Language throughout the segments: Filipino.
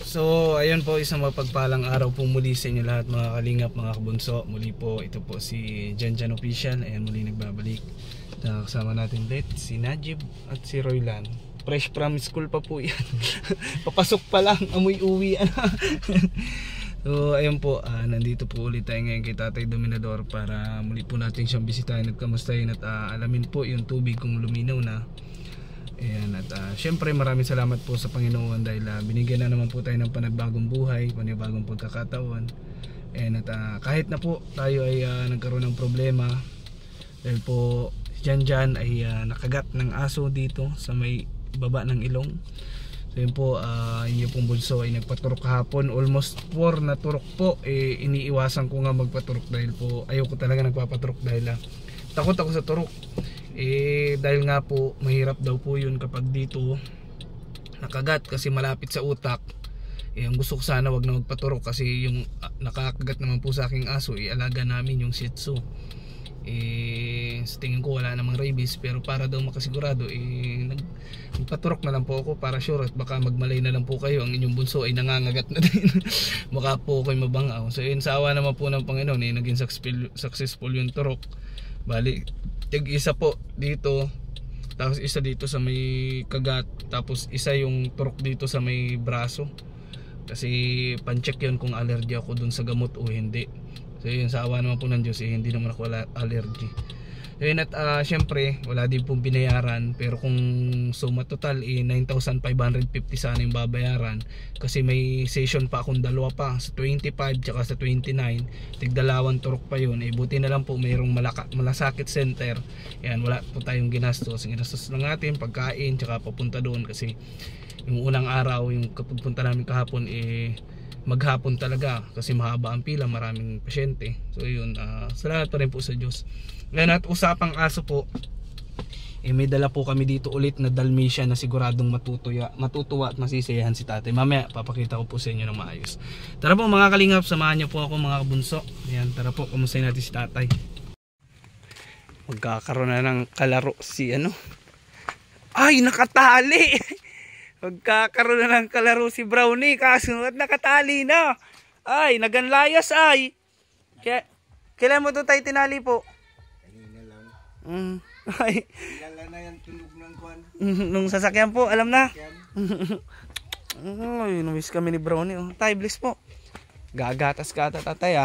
So ayun po, isang mapagpalang araw po muli sa inyo lahat mga kalingap, mga kabunso. Muli po, ito po si Janjan Official. Ayan, muli nagbabalik. Kasama natin ulit si Najib at si Roylan. Fresh from school pa po yan. Papasok pa lang, amoy uwi. So ayun po, nandito po ulit tayo ngayon kay Tatay Dominador para muli po natin siyang bisitahin at kamustahin at alamin po yung tubig kung luminaw na. Ayan, at syempre maraming salamat po sa Panginoon dahil binigyan na naman po tayo ng panagbagong buhay, panibagong pagkakataon. Ayan, at kahit na po tayo ay nagkaroon ng problema dahil po si Janjan ay nakagat ng aso dito sa may baba ng ilong. So yun po, yung pong bunso ay nagpaturok kahapon, almost 4 na turok po. Iniiwasan ko nga magpaturok dahil po ayoko talaga nagpapaturok dahil takot ako sa turok. Dahil nga po mahirap daw po yun kapag dito nakagat kasi malapit sa utak. Ang gusto ko sana wag na magpaturok kasi yung nakakagat naman po sa aking aso, alaga namin yung Shih Tzu. Sa tingin ko wala namang rabies, pero para daw makasigurado nagpaturok na lang po ako para sure, at baka magmalay na lang po kayo ang inyong bunso ay nangangagat na din. Baka po kayo mabangaw. So yun, sa awa naman po ng Panginoon naging successful yung turok. Bali isa po dito, tapos isa dito sa may kagat, tapos isa yung turok dito sa may braso. Kasi pan-check yun kung allergy ako dun sa gamot o hindi. So yun, sa awa naman po ng Diyos hindi naman ako allergy. Yun, at syempre wala din pong binayaran, pero kung suma total 9,550 sana yung babayaran kasi may session pa akong dalawa pa sa 25 tsaka sa 29, tigdalawang turok pa yun. Buti na lang po mayroong malasakit center. Yan, wala po tayong ginastos. Ginastos lang natin pagkain tsaka papunta doon kasi yung unang araw, yung kapunta namin kahapon maghapon talaga kasi mahaba ang pila, maraming pasyente. So yun, salamat pa rin po sa Diyos. Ngayon, at usapang aso po, may dala po kami dito ulit na Dalmatian na siguradong matutuwa at masisiyahan si tatay. Mamaya papakita ko po sa inyo ng maayos. Tara po mga kalingap, samahan niyo po ako mga kabunso. Ayan, tara po, kamustahin natin si tatay. Magkakaroon na ng kalaro si ay, nakatali. Magkakaroon na ng kalaro si Brownie, kaso at nakatali na. Ay, naganlayas ay. Kailan mo ito tayo tinali po? Kanina lang. Ay. Kailan na yung tunog ng kwan? Nung sasakyan po, alam na. Ay, numis kami ni Brownie. Tay, bliss po. Gagatas ka ata tatay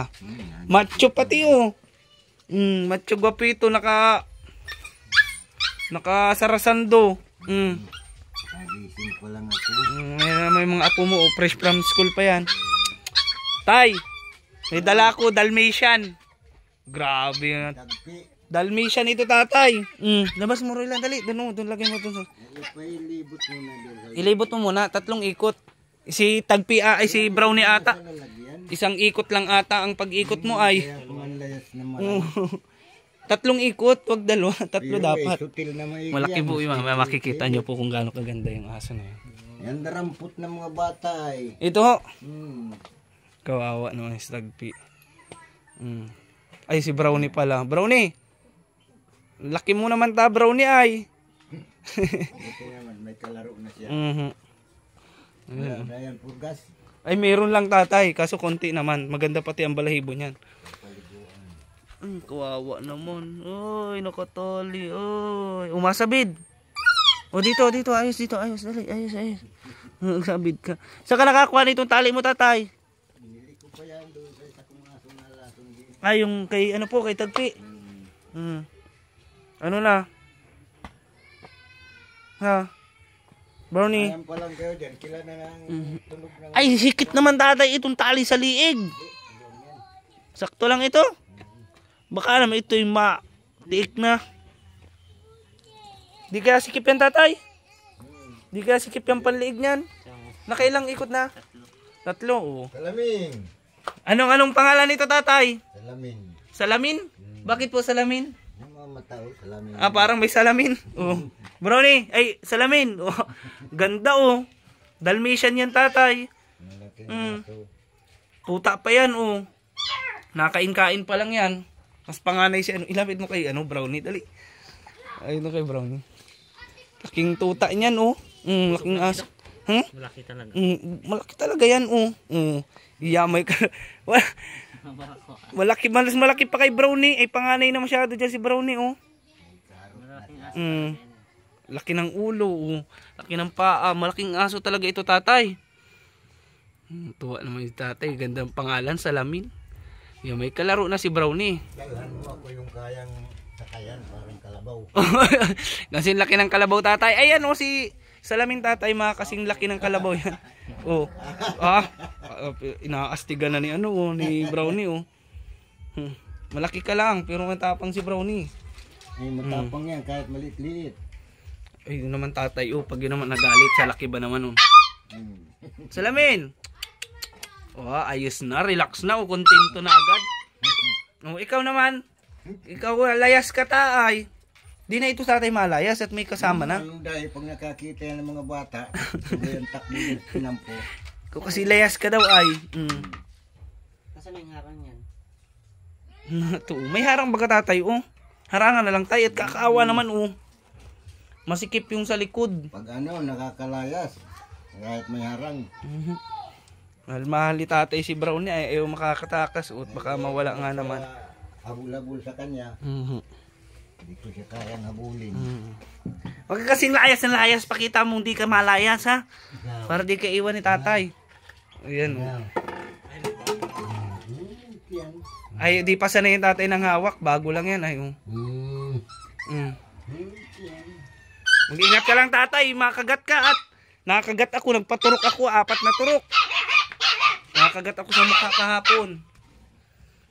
Macho pati macho guwapito, nakasarasando. Nagising ko lang ako. May mga apo mo, fresh from school pa yan. Tay, may dala ko Dalmatian. Grabe yan. Dalmatian ito tatay. Labas mo rin lang, dali. Doon lagay mo doon. Ilibot mo muna, 3 ikot. Si Brownie ata. Isang ikot lang ata ang pag-ikot mo ay. 3 ikot, wag 2, 3 dapat. Malaki po yung makikita nyo po kung gaano kaganda yung aso na yun. Yan darampot ng mga bata Ito ho. Kawawa naman si Tagpi. Ay, si Brownie pala. Brownie! Laki mo naman Brownie ay. Ito naman, may kalaro na siya. Ayan, purgas. Ay, meron lang tatay, kaso konti naman. Maganda pati ang balahibo niyan. Kawawa naman. Oy, nakatali. Oy, umasabid. Dito, ayos dito, ayos, dali, ayos. Sabid ka. Saan ka nakakuha nitong tali mo tatay? Binili ko pa yan doon sa isa kong aso na lasong din. Ay, yung kay kay Tagpi. Ano na? Ha? Brownie. Ayan pa lang kayo dyan, kila na lang tunog ng... Ay, hikit naman tatay itong tali sa liig. Sakto lang ito. Baka naman ito yung matiik na. Di kaya sikip yan tatay? Di kaya sikip yung panliig niyan? Nakailang ikot na? 3, Salamin. Anong pangalan nito tatay? Salamin. Salamin? Bakit po salamin? Yung mga matao, salamin. Parang may salamin. Brownie, ay salamin. Ganda Dalmatian yan tatay. Puta pa yan Nakain-kain pa lang yan. Mas panganay si ilapit mo kay Brownie, dali. Ayun kay Brownie. Laking tuta niyan laking aso. Malaki talaga. Malaki talaga yan, oh. Iyamay ka. Malaki, mas malaki pa kay Brownie. Ay, panganay na masyado dyan si Brownie, oh. Laki ng ulo, oh. Laki ng paa. Malaking aso talaga ito, tatay. Tuwa naman si tatay. Gandang pangalan, Salamin. Yan, may kalaro na si Brownie. Dalhan mo ako yung kayang sakayan, parang kalabaw. Kasing laki ng kalabaw, tatay. Ayan, oh, si Salamin, tatay. Mga kasing laki ng kalabaw yan. Oh. Inaastigan na ni ni Brownie, oh. Malaki ka lang, pero matapang si Brownie. Ay, matapang yan, kahit maliit-liit. Ay, yun naman, tatay, oh. Pag yun naman nagalit, sa laki ba naman, oh. Salamin! Oh, ayos na, relax na, oh. Kontento na agad. Oh, ikaw naman. Ikaw, layas ka, taay. Di na ito, tatay, malayas at may kasama na. Dahil pag nakakita yan ng mga bata, sabihan takbo yung pinampo. Ikaw kasi layas ka daw, ay. Nasaan yung harang yan? Ito, may harang baga, tatay, oh. Harangan na lang tayo at kakaawa naman, oh. Masikip yung sa likod. Pag nakakalayas, kahit may harang. Mahal ni tatay si Brownie, ay ayaw makakatakas, at baka mawala nga naman. Habul-habul sa kanya, hindi ko siya kayang habulin. Huwag ka kasing layas na layas, pakita mong di ka malayas, ha? Para di ka iwan ni tatay. Ayan, oh. Ay, di pa sanay yung tatay ng hawak, bago lang yan, ay, oh. Mag-ingat ka lang, tatay, makagat ka at nakagat ako, nagpaturok ako, 4 na turok. Nakagat ako sa mukha kahapon.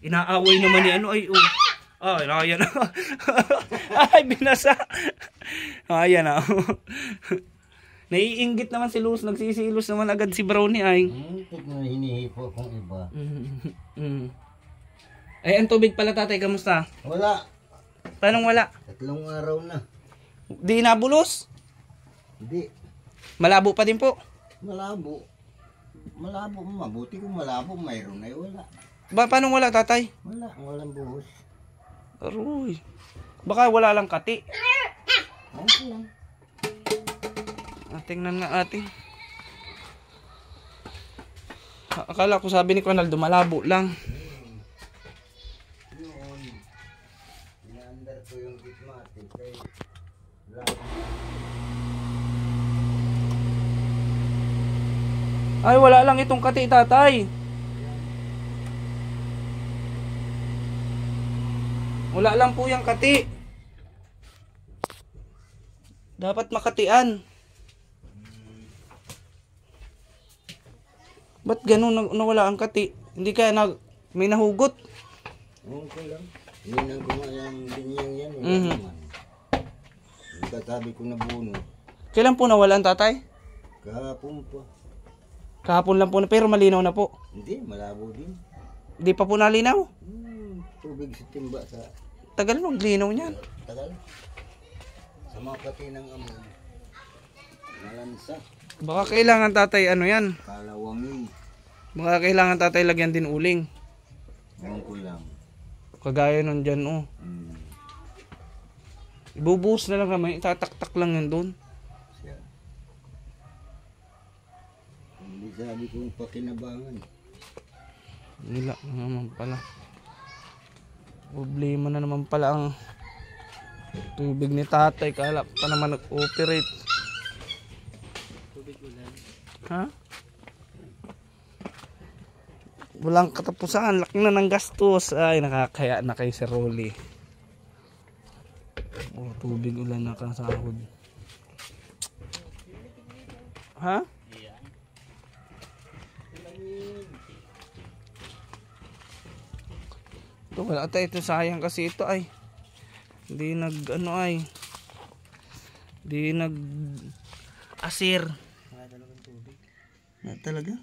Inaaway naman ni ay, oh. Ay, ayan na. Ay, binasa. Ayan na. Naiinggit naman si Luz, nagsisilos naman agad si Brownie, ay. Ito na hinihipo kong iba. Ay, ang tubig pala, tatay, kamusta? Wala. Paano wala? 3 araw na. Di nabulos? Hindi. Malabo pa din po? Malabo. Malabo. Mabuti kung malabo. Mayroon ay wala. Paano wala, tatay? Wala. Walang buhos. Aroy. Baka wala lang kati. Okay lang. Tingnan nga ating. Akala ko sabi ni Conaldo malabo lang. Yun. Inaandar ko yung gitmatic. Kaya ay, wala lang itong kati, tatay. Wala lang po yung kati. Dapat makatian. Ba't ganun nawala ang kati? Hindi kaya may nahugot? okay lang. Yun ko nga yung binyang yan. Katabi ko na buno. Kailan po nawalan, tatay? Kahapon pa. Kahapon lang po na, pero malinaw na po. Hindi, malabo din. Hindi pa po nalinaw? Tubig sa timba sa... Tagal maglinaw niyan. Tagal. Sa mga pati ng amoy. Malansa. Baka kailangan, tatay, ano yan? Kalawangin. Baka kailangan, tatay, lagyan din uling. Ewan ko lang. Kagaya nun dyan, oh. Ibubuhos na lang naman, itataktak lang yan doon. Siya. Hindi sabi kong pakinabangan. Nila naman pala. Problema na naman pala ang tubig ni tatay. Kala pa naman nag-operate. Tubig ulan. Ha? Walang katapusan. Laki na ng gastos. Ay, nakakaya na kay Sir Rolly. Oh, tubig ulan na kasahod. Ha? Ito, wala tayo. Ito sayang kasi ito ay. Hindi Hindi asir. Wala talagang tubig. Na talaga?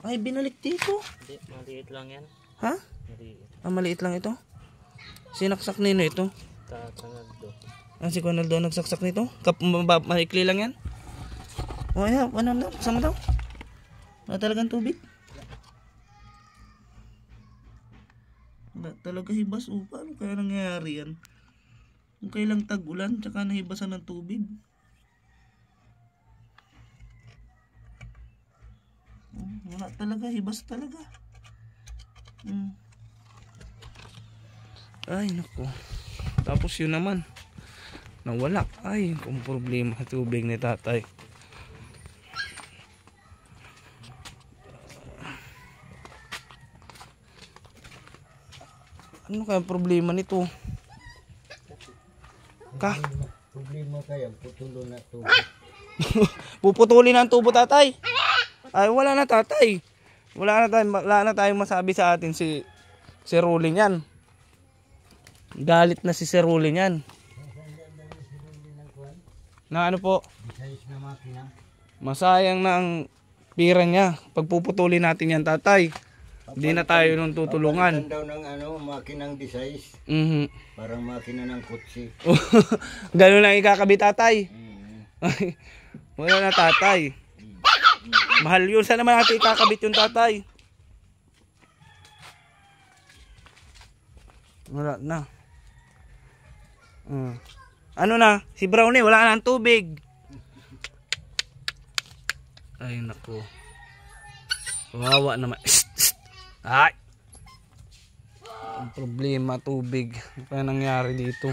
Ay, binalik dito. Hindi, maliit lang yan. Ha? Maliit. Maliit lang ito. Sinaksak nino ito. Kakanado. Si Conaldo nagsaksak nito. Maikli lang yan. O ayan, ano sama daw. Wala talagang tubig. Wala talaga hibas. Paano kaya nangyayari yan? Kung kailang tag-ulan, tsaka nahibasan ng tubig. Wala talaga, hibas talaga. Ay, naku. Tapos yun naman, nawala. Ay, kung problema tubig ni tatay. Ano kaya problema nito? Problema kaya, putulo na to. Puputulin ang tubo, tatay. Ay, wala na, tatay. Wala na tayong masabi sa atin si Rolly niyan. Galit na si Sir Rolly niyan. Na ano po? Masayang na ang pira niya. Pagpuputulin natin yan, tatay. Hindi na tayo nung tutulungan. Papalitan daw ng makinang D-size. Parang makina ng kutsi. Ganun lang ikakabit, tatay. Wala na, tatay. Mahal yun. Saan naman natin ikakabit yung tatay? Wala na. Ano na? Si Brownie, wala na ang tubig. Ay, naku. Wawa naman. Ay! Ang problema, tubig. Ano kaya nangyari dito?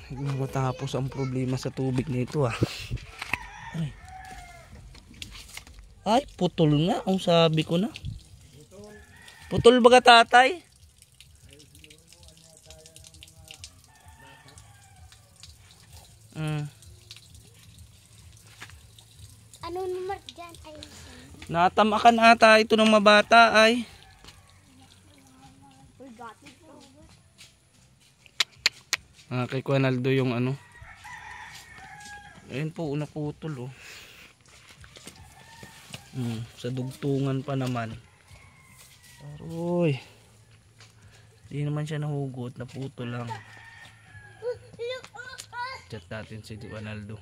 Hindi matapos ang problema sa tubig nito, ah. Ay, putol nga. Ang sabi ko na. Putol baga, tatay? Ano naman dyan ay Natamakan ata ito ng mabata ay. Kay Juanaldo yung ano. Ayun po, una putol, oh. Sa dugtungan pa naman. Aroy. Hindi naman siya nahugot, naputol lang. Chat natin si Juanaldo.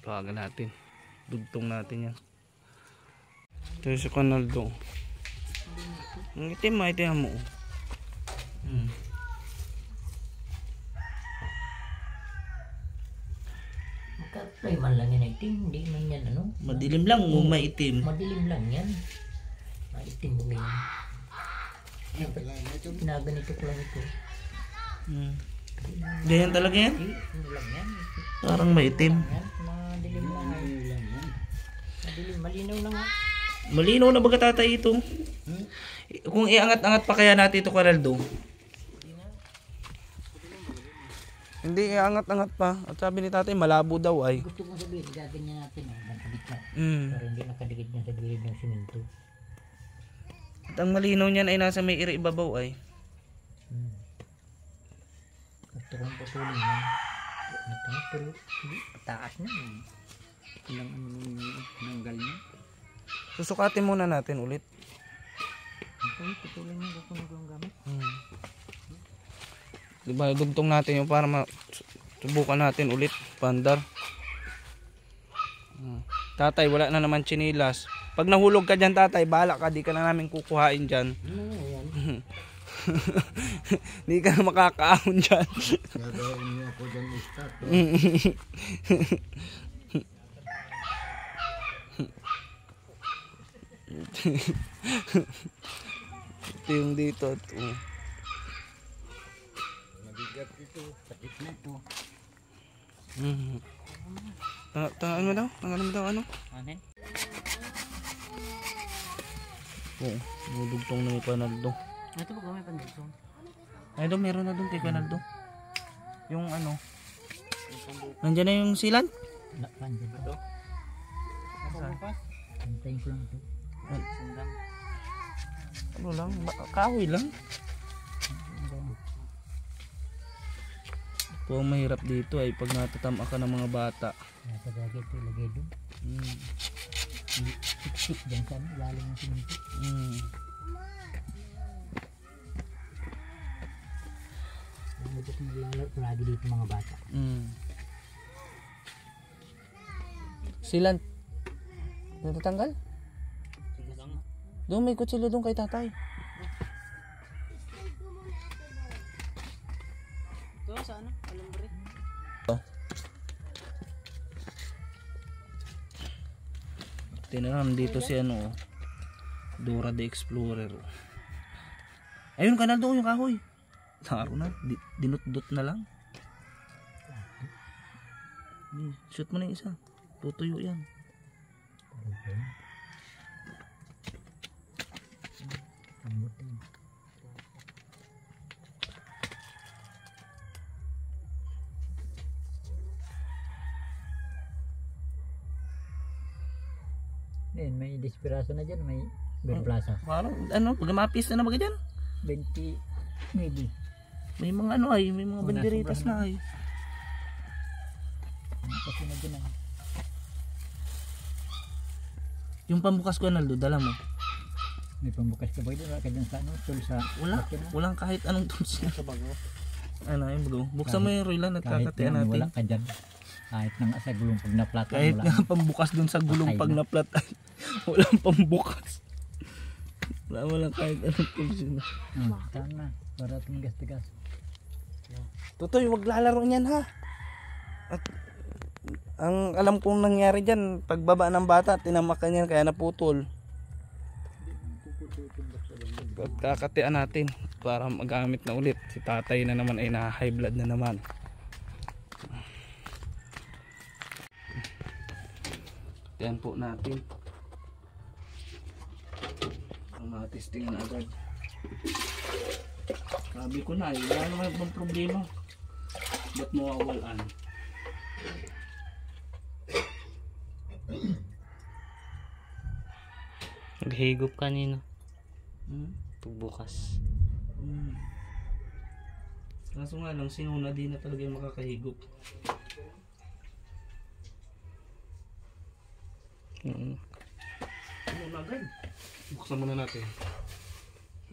Tawagan natin. Dugtong natin yan. Ito si Juanaldo. Ang itim, itim mo. Magka-apply man lang yan itim. Hindi man yan ano. Madilim lang o maitim? Madilim lang yan. Maitim mo ganyan. Pinaganito ko lang ito. Ganyan talaga yan? Ano lang yan. Parang maitim. Madilim lang. Madilim, malinaw lang ha. Malinaw na baga tatay ito. Kung iangat-angat pa kaya natin ito, Juanaldo. Hindi iangat-angat pa. At sabi ni tatay malabo daw ay. Gusto kong sabihin, gaganyan natin nakadikit na. Pero hindi nakadikit na sa gilid ng simento. At ang malinaw niyan ay nasa may ibabaw ay. Gusto kong putulin yan. Pero taas na. Ilang nanggal na. Susukatin muna natin ulit. Okay, putulin mo kung nagawang gamit. Diba, dugtong natin yung para subukan natin ulit. Pandar. Tatay, wala na naman chinilas. Pag nahulog ka dyan, tatay, bahala ka. Di ka na namin kukuhain dyan. Di ka na makakaahon dyan. Gagawin niyo ako dyan start. Ito yung dito. Mabigat ito. Sakit na ito. Tangan mo daw? Tangan mo daw ano? Anin? Oo. Nudugtong na yung Juanaldo. Ito ba may pandugtong? Ay doon, meron na doon kay Juanaldo. Yung ano. Nandiyan na yung silan? Pandyan ba ito? Antayin ko lang ito. Sandang. Ano lang? Kahoy lang. Ito ang mahirap dito ay pag natatama ka ng mga bata. Napagagay ito, lagay doon. Sik-sik dyan sa lalim ng simento. Medyo kung lagi dito mga bata. Silan. Natatanggal? Doon may kutsilyo doon kay tatay. Ito sa ano? Alambre. Tinaram dito si ano, Dora the Explorer. Ayun, kanal doon yung kahoy. Laro na, dinut-dut na lang. Shoot mo na yung isa. Tutuyo yan. Yan, may Desperaso na dyan, may Ben Plaza. Parang ano, pag mapis na ba dyan? 20 maybe. May mga ano ay, may mga Oh, banderitas nasa na ay. Kasi na dyan ah. Yung pambukas ko, Naldo, dala mo. May pambukas ka ba doon? Wala ka dyan sa ano? Tool sa Wala, makina? walang kahit anong tools na. Sa bago. Ano yung bago? Buksan mo yung Roylan at Kahit kakatian na wala natin. ka dyan. Kahit na nga sa gulong pag naplatan. Kahit wala. nga pambukas dun sa gulong Patay pag na. naplat ay walang pambukas. Wala lang kahit anong tools yun. Tama. Para tumigas-tigas. Tutoy, wag lalaro niyan ha. At ang alam kong nangyari dyan, pagbaba ng bata, tinamakan yan kaya naputol. At kakatian natin para magamit na ulit. Si tatay na naman ay na high blood na naman. Yan po natin. Ang matistingan agad. Sabi ko na, wala naman ibang problema. Ba't mawawalan? Naghigop kanina. Pagbukas. Kaso nga lang, sinuna din na talaga yung makakahigop. Sinuna agad. Buksan muna natin.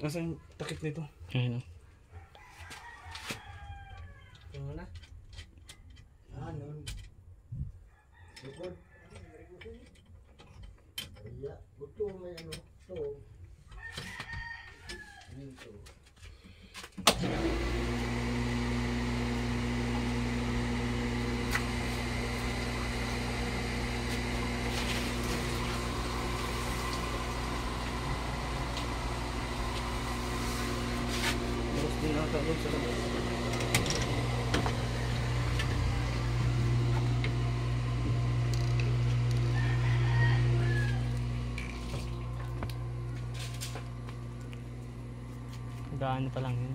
Nasaan yung takip nito? Ayun. Ito na. Ano? Bukod. Iya, buto may ano to. Dito. Tapos din ata doon sa labas. Gaano pa lang yun.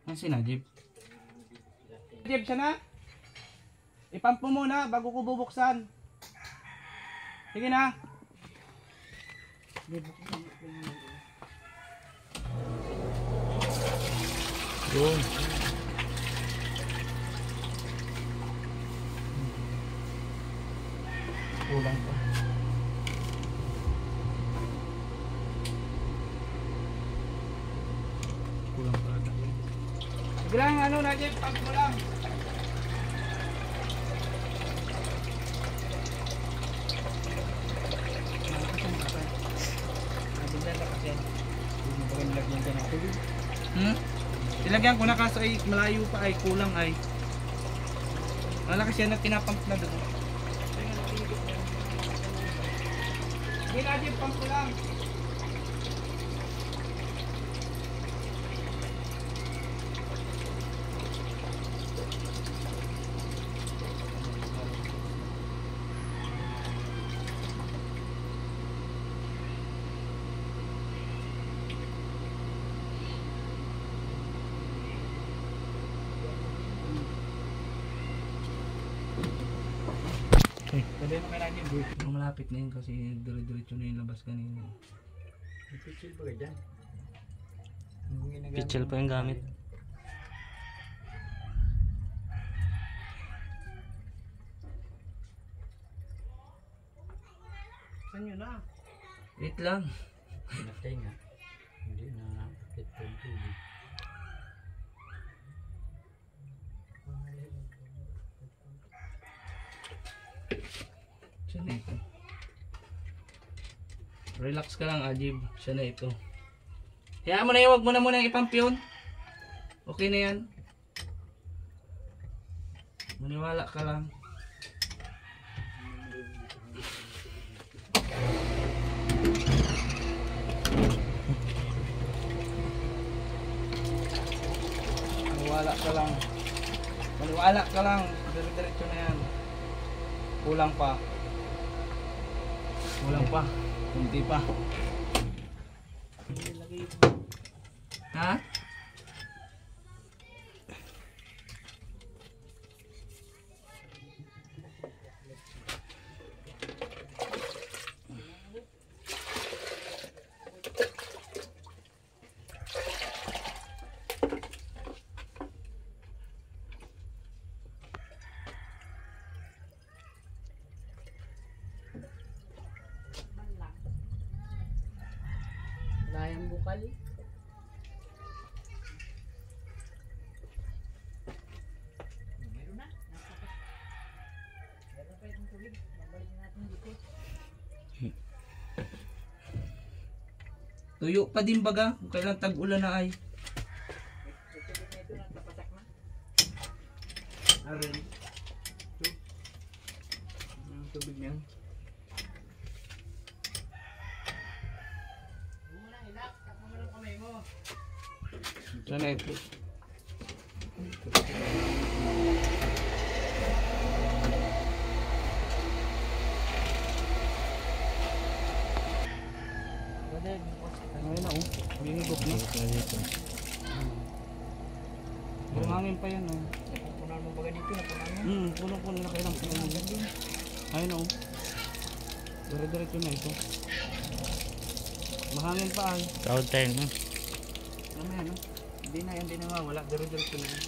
Ano si Najib? Najib, siya na? Ipump mo muna bago ko bubuksan. Sige na. Yun. Kulang pa. Kulang pa ata. Sige lang, ano Najib, pump mo lang. Ilagyan ko na kaso ay malayo pa ay kulang ay. Wala kasi yan na tinapump na doon. Sige Najib, pump ko lang. Sabi mo kay Najib, Malapit na yun kasi dire-diretso na yung labas kanina. Pichil pa ka dyan. Pichel pa yung gamit. Saan yun na? Wait lang. Pinatay nga. Hindi na ito yung tubig. Siya na ito. Relax ka lang, Ajib. Siya na ito. Kaya mo na yun, wag mo na muna ipump yun. Okay na yan. Maniwala ka lang. Maniwala ka lang. Maniwala ka lang. Diretso na yan. Kulang pa. Kulang pa. Kunti pa. Ha? Layang bukal. Tuyo pa din baga. Kung kailan tag-ulan na ay. Arin. Tubig na yan. Saan na ito? Ayun na oh. Binigop na. Bumangin pa yan oh. Punan mo baga dito, napunan mo. Puno-puno na kailang puno. Ayun oh. Dire-diretso na ito. Mahangin pa ay. Cloud time. Ano yan oh. Hindi na mawala. Dire-diretso na yan.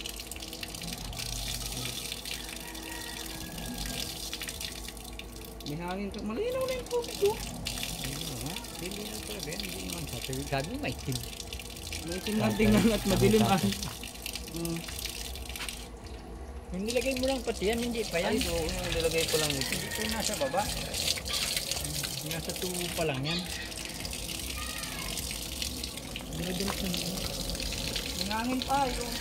May hangin ka. Malinaw na yung tubig oh. Hindi na talaga yan. Hindi naman sa tuwigado may tin. May tingnan at madilim ay. Yung nilagay mo lang pati yan, hindi pa yan. Ay, oo, nilagay ko lang ito. Hindi ko nasa baba. Nasa tubo pa lang yan. Dire-diret na yun. May hangin pa yun.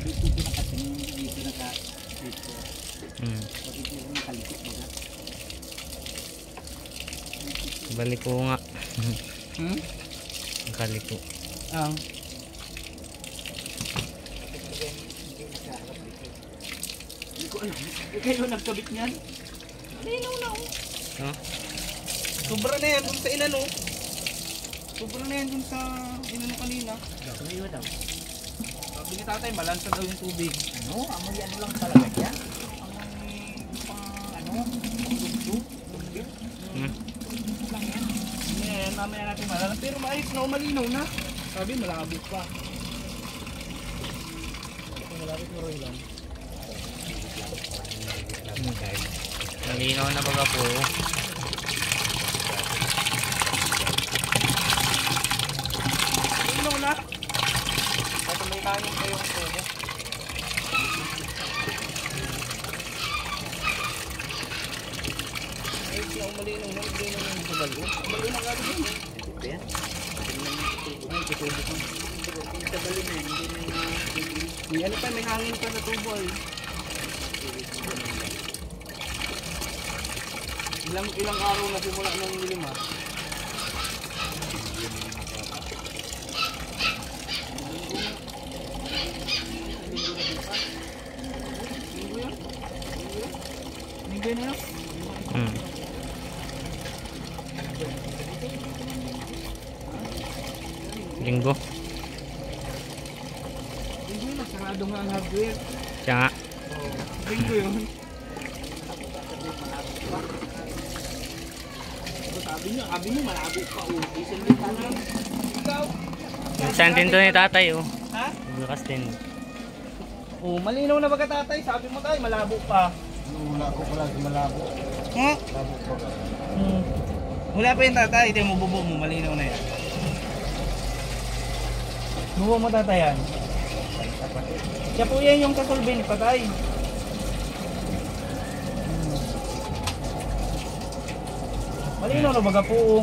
Dito pinakating, dito naka dito. Pag dito yung nakalikot mo na. Balik ko nga. Kali ko. Hindi ko alam. Kayo nagkabit niyan? Malinaw na oh. No? Sobra na yan dun sa inano. Sobra na yan dun sa inano kanina. Tumiyo daw. Sabi ni tatay, malansa daw yung tubig. Ano? Amoy ano lang talaga yan? Amoy pang ano? Pang dugdug? Dugdug? Lang yan. Ayan, mamaya natin malalang. Pero maayos na, malinaw na. Sabi, malabot pa. Malabot mo rin lang. Nalinaw na baga po. Malinaw na. At may kanin pa yung tubo. Ayos na, malinaw na. Malinaw na yung sabal. Malinaw na kagad yun. Ito yan? Ay, tutubo ko. Yung sabalo na yan, hindi na May ano pa, may hangin pa sa tubo ay. Ilang araw na simula ng lima. Linggo na yun? Linggo. nga ang hardware. Siya nga. Sabihin ko yun. Sabi niyo malabo pa oh. Isang din lang. Ikaw? Minsan din to ni tatay oh. Ha? Bukas din. Oh, malinaw na baga tatay? Sabi mo tayo, malabo pa. Wala ko pala sa malabo. Ha? Malabo ko ba? Wala pa yung tatay, ito yung bubo mo, malinaw na yan. Bubo mo tatay yan. Siya po yan yung kasulbi ni patay. Malinaw na baga po oh.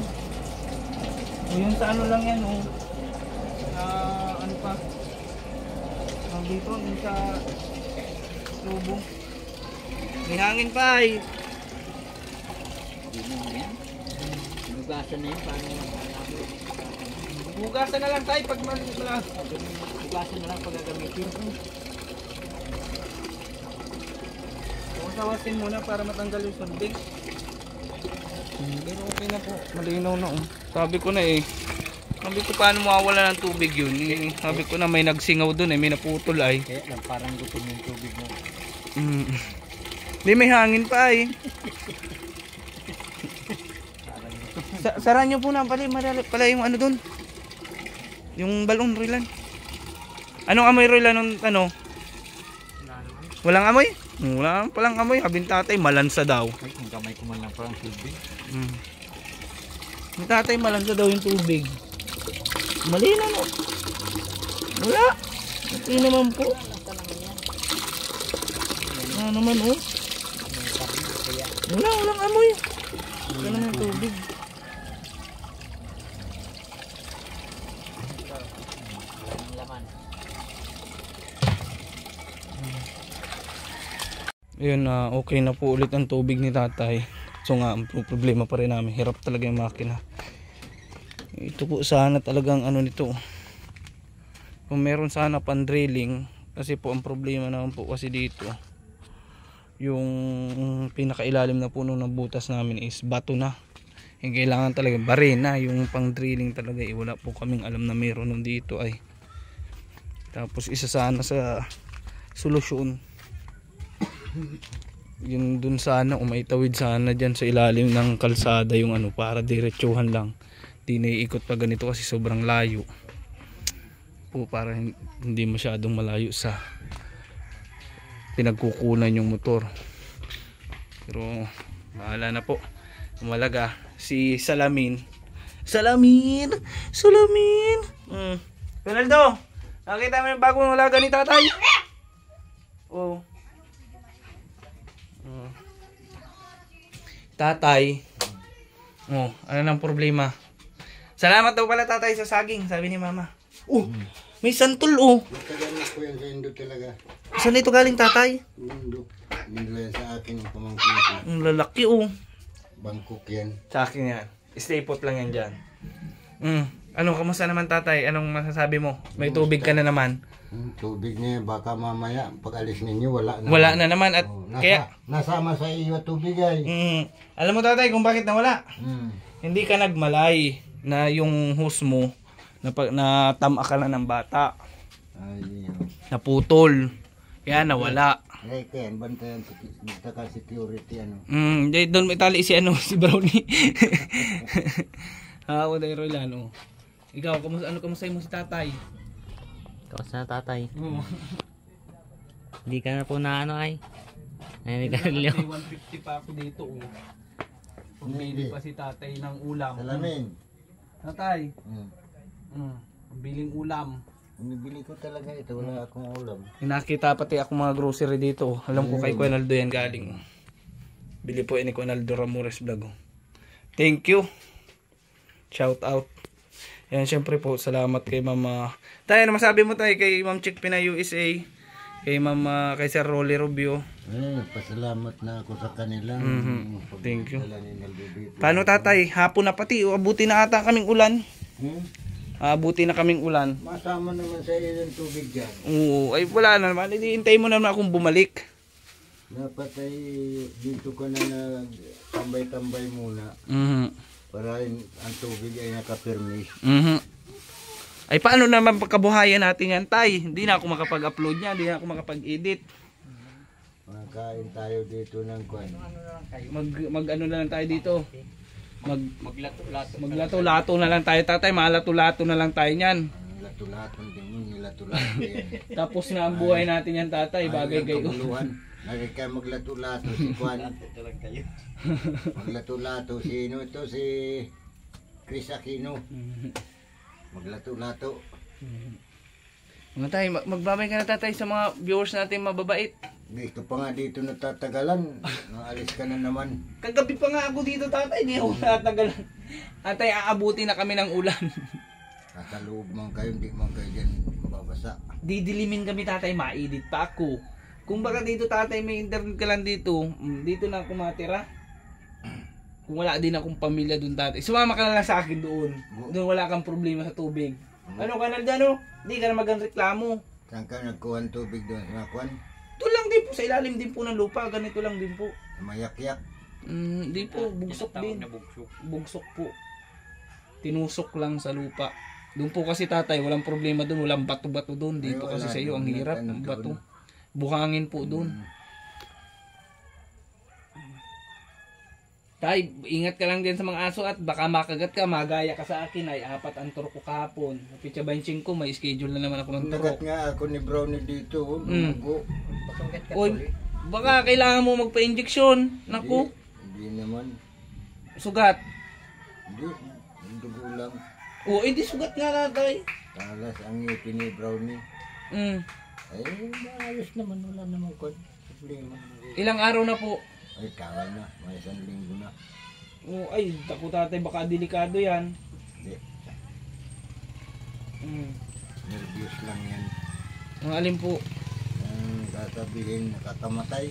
O yun sa ano lang yan oh. Ano pa? Dito, yun sa tubo. May hangin pa eh. Hugasan na yun, paano malabo? Hugasan na lang tayo pag Hugasan na lang pag gagamitin. Sawasin muna para matanggal yung sunding. Pero okay na po. Malinaw na oh. Sabi ko na eh. Sabi ko paano mawawala ng tubig yun. Sabi ko na may nagsingaw dun eh. May naputol ay. Kaya lang parang gutom yung tubig mo. Hindi may hangin pa eh. Sara nyo po na pala yung ano dun. Yung balon rilan. Anong amoy rilan nung ano? Walang amoy? Wala palang amoy. Habing tatay malansa daw. Ay, kung kamay ko man lang parang tubig. Yung tatay malansa daw yung tubig. Malinaw no. Wala. Hindi naman po. Wala naman oh. Walang amoy. Wala naman yung tubig. Ayun, okay na po ulit ang tubig ni tatay. So nga, ang problema pa rin namin. Hirap talaga yung makina. Ito po sana talagang ano nito. Kung meron sana pan-drilling. Kasi po ang problema naman po kasi dito. Yung pinakailalim na puno ng butas namin is bato na. Yung kailangan talaga barena. Yung pang-drilling talaga. Wala po kaming alam na meron nun dito ay. Tapos isa sana sa solusyon. Yung dun sana umaitawid sana dyan sa ilalim ng kalsada yung ano para diretsuhan lang, di naiikot pa ganito kasi sobrang layo po para hindi masyadong malayo sa pinagkukunan yung motor. Pero bahala na po. Umalaga si Salamin. Ronaldo, nakita mo yung bagong alaga ni tatay? Oh. Tatay. Oh, ano nang problema? Salamat daw pala tatay sa saging, sabi ni mama. Oh, may santol oh. Matagal ko yan sa Indo talaga. Saan ito galing tatay? Indo. Indo yan sa akin yung pamangkin ko. Ang lalaki oh. Bangkok yan. Sa akin yan. Stay put lang yan dyan. Ano, kamusta naman tatay? Anong masasabi mo? May tubig ka na naman. Tubig niya, baka mamaya pag alis ninyo wala na. Wala na naman at kaya nasama sa iyo tubig ay. Alam mo tatay kung bakit nawala? Hindi ka nagmalay na yung hose mo na tama ka na ng bata. Ay, Naputol. Kaya nawala. ay kaya bantayan sa security ano. Doon may tali si ano si Brownie. Ako dahil Rolano. Ikaw, kamusta mo si tatay? Kamusta na tatay? Hindi ka na po na ano ay. Ay, nagkaliliw. 150 pa ako dito. Pumili pa si tatay ng ulam. Salamin. Tatay. Pambiling ulam. Bumibili ko talaga ito, wala akong ulam. Nakita pati ako mga grocery dito. Alam ko kay Kuenaldo yan galing. Bili po ni Kuenaldo Ramores Vlog. Thank you. Shout out. Yan, syempre po, salamat kay Mama. Tayo, ano masabi mo tayo kay Ma'am Chick Pina USA? Kay Mama, kay Sir Rolly Rubio. Pasalamat na ako sa kanila. Thank you. Paano tatay? Hapon na pati. Abuti na ata kaming ulan. Abuti na kaming ulan. Masama naman sa iyo ng tubig dyan. Oo, ay wala na naman. Hintayin mo naman akong bumalik. Dapat ay dito ka na tambay-tambay muna. Para ang tubig ay nakapirmis. Ay paano naman pagkabuhayan natin yan, tay? Hindi na ako makapag-upload niya, hindi na ako makapag-edit. Makain tayo dito ng kwan. Ano na lang kayo? Mag ano na lang tayo dito. Maglato-lato. Maglato-lato na lang tayo, tatay. Malato-lato na lang tayo niyan. Nilato-lato din mo, nilato-lato yan. Tapos na ang buhay natin yan, tatay. Bagay Ang kayo. kabuluhan. Lagi kayo maglato-lato si Kwan. Ito lang kayo. Maglato-lato si ito si Chris Aquino. Maglato-lato. Mga tay, magbabay ka na, tatay, sa mga viewers natin mababait. Dito pa nga dito natatagalan. Naalis ka na naman. Kagabi pa nga ako dito, tatay. Hindi ako natagalan. Atay, aabuti na kami ng ulan. Nasa loob man kayo, hindi man kayo dyan mababasa. Didilimin kami, tatay. Maedit pa ako. Kung baka dito, tatay, may internet ka lang dito, dito na ako matira. Kung wala din akong pamilya doon, tatay. Sumama ka na lang sa akin doon. Doon wala kang problema sa tubig. Ano ka na dyan, no? Hindi ka na magreklamo. Saan ka nagkuhan tubig doon sa Kwan? Ito lang din po, sa ilalim din po ng lupa. Ganito lang din po. Mayak-yak. Hindi po, bugsok din. Bugsok po. Tinusok lang sa lupa. Doon po kasi, tatay, walang problema doon. Walang bato-bato doon. Dito Ay, kasi wala sa iyo, ang doon. hirap. Ano Ang doon? bato. Buhangin po doon. Tay, ingat ka lang din sa mga aso at baka makagat ka, magaya ka sa akin. Ay, 4 ang turok ko kahapon. Pitsa 25 ko, may schedule na naman ako ng turok. Nagat nga ako ni Brownie dito. Dumago. Pasugat ka Oy, tuloy. baka kailangan mo magpa-injection. Naku, Hindi naman. sugat. Hindi. Ang dugo lang. O, edi sugat nga, tatay. Talas ang ngipin ni Brownie. Ay, maayos naman. Wala naman kwan. Problema. Ilang araw na po? Ay, kawal na. May 1 linggo na. Oh, ay, tako, tatay, baka delikado yan. Hindi. Mm. Nervous lang yan. Ang alin po? Ang sasabihin nakakamatay.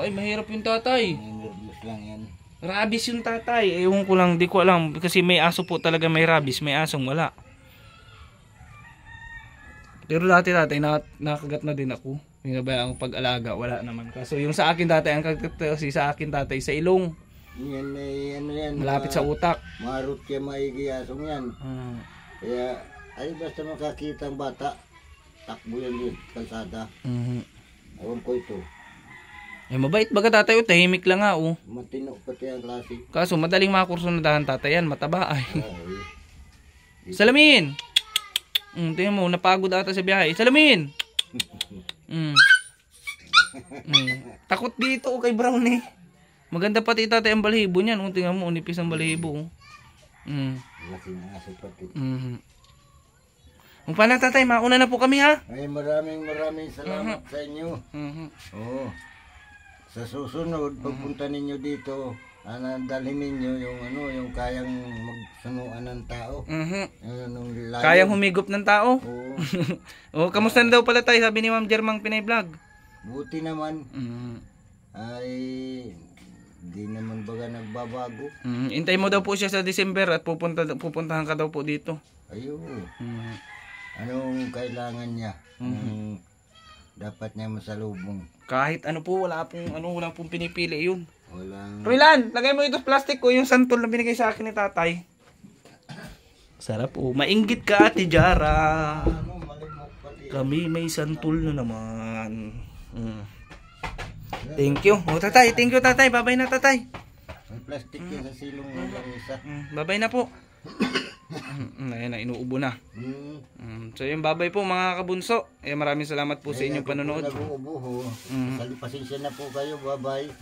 Ay, mahirap yung tatay. Nervous lang yan. Rabies yung tatay. Ewan ko lang, di ko alam. Kasi may aso po talaga may rabies. May asong wala. Pero dati, tatay, nakagat na din ako. Yung ba ang pag-alaga, wala naman. Kaso yung sa akin, tatay, ang kagat kasi sa akin, tatay, sa ilong. Yan ay ano yan. Malapit sa utak. Marot kaya maigiyasong yan. Kaya ay basta makakita ang bata, takbo yan yung kalsada. Ewan ko ito. Eh, mabait baga, tatay, tahimik lang nga, oh. Matino pati ang klase. Kaso madaling makurso na dahan, tatay, yan, mataba ay. Ay, Salamin! Tingnan mo, napagod ata sa biyahe. Salamin! Takot dito kay Brownie. Maganda pati tatay ang balahibo niyan. Tingnan mo, unipis ang balahibo. laki na aso pati. Kung paano, tatay, mauna na po kami, ha? Ay maraming salamat sa inyo. Oo. Sa susunod, pagpunta ninyo dito, dalhin ninyo yung kayang magsanuan ng tao. Yung layo. Kayang humigop ng tao. Oo. Kamusta na daw pala tayo, sabi ni Ma'am Jermang Pinay Vlog. Buti naman. Ay, di naman baga nagbabago. Intay mo daw po siya sa December at pupuntahan ka daw po dito. Ayun. Anong kailangan niya? Anong dapat niya masalubong? Kahit ano po, wala pong pinipili yun. Walang... Roylan, lagay mo ito plastic ko, yung santol na binigay sa akin ni tatay. Sarap po. Mainggit ka, Ate Jara. malimok pati. Kami may santol na naman. Thank you. Tatay, thank you, tatay. Babay na, tatay. May plastic yan sa silong ng langisa. Babay na po. Ayan na, inuubo na. So yung babay po mga kabunso. Maraming salamat po sa inyong panonood. Nag-uubo. Pasensya na po kayo. Bye-bye.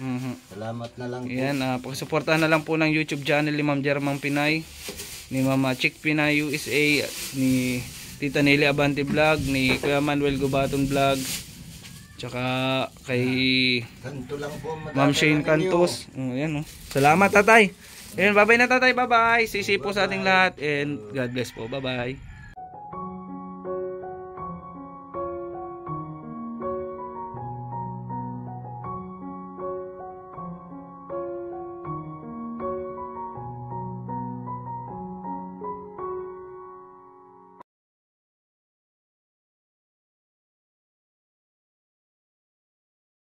Salamat na lang po. Ayan, pakisuportahan na lang po ng YouTube channel ni Ma'am Jermang Pinay, ni Mama Chick Pinay USA, ni Tita Nelly Abante Vlog, ni Kuya Manuel Gubaton Vlog, tsaka kay Ganito lang po. Ma'am Shane Cantos. Ayan, salamat, tatay. Ayan, bye-bye na, tatay. Bye-bye. Sisi po sa ating lahat and God bless po. Bye-bye.